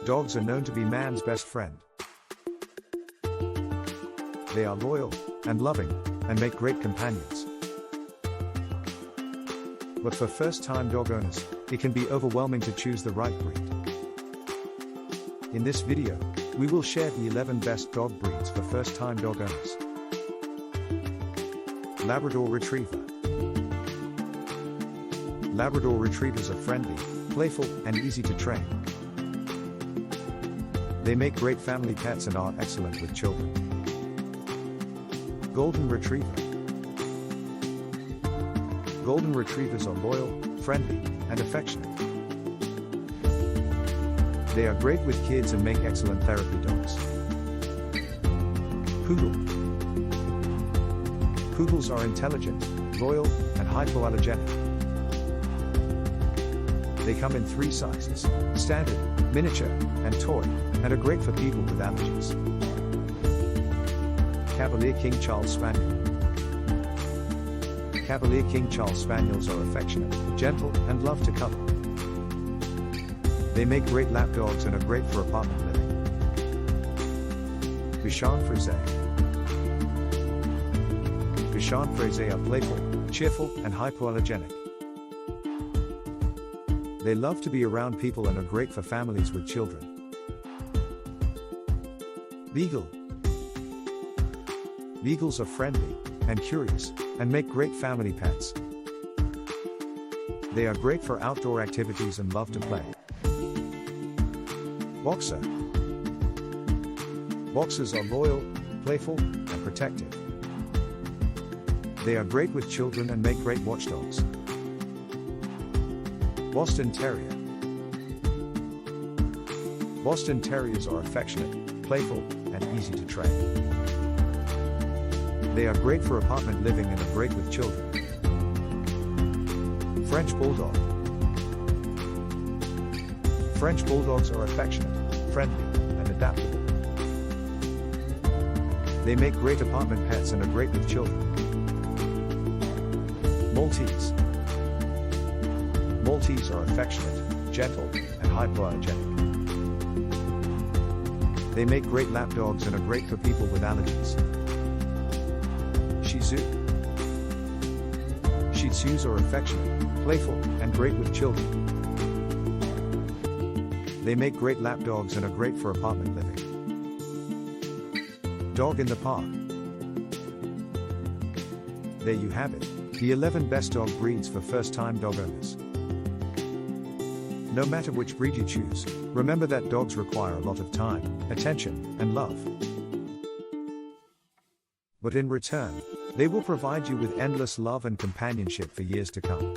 Dogs are known to be man's best friend. They are loyal and loving and make great companions. But for first-time dog owners, it can be overwhelming to choose the right breed. In this video, we will share the 11 best dog breeds for first-time dog owners. Labrador Retriever. Labrador Retrievers are friendly, playful, and easy to train. They make great family pets and are excellent with children. Golden Retriever. Golden Retrievers are loyal, friendly, and affectionate. They are great with kids and make excellent therapy dogs. Poodle. Poodles are intelligent, loyal, and hypoallergenic. They come in 3 sizes: standard, miniature, and toy, and are great for people with allergies. Cavalier King Charles Spaniel. Cavalier King Charles Spaniels are affectionate, gentle, and love to cuddle. They make great lap dogs and are great for apartment living. Bichon Frise. Bichon Frise are playful, cheerful, and hypoallergenic. They love to be around people and are great for families with children. Beagle. Beagles are friendly and curious and make great family pets. They are great for outdoor activities and love to play. Boxer. Boxers are loyal, playful, and protective. They are great with children and make great watchdogs. Boston Terrier. Boston Terriers are affectionate, playful, and easy to train. They are great for apartment living and are great with children. French Bulldog. French Bulldogs are affectionate, friendly, and adaptable. They make great apartment pets and are great with children. Maltese. Maltese are affectionate, gentle, and hypoallergenic. They make great lap dogs and are great for people with allergies. Shih Tzu. Shih Tzus are affectionate, playful, and great with children. They make great lap dogs and are great for apartment living. Dog in the Park. There you have it, the 11 best dog breeds for first-time dog owners. No matter which breed you choose, remember that dogs require a lot of time, attention, and love. But in return, they will provide you with endless love and companionship for years to come.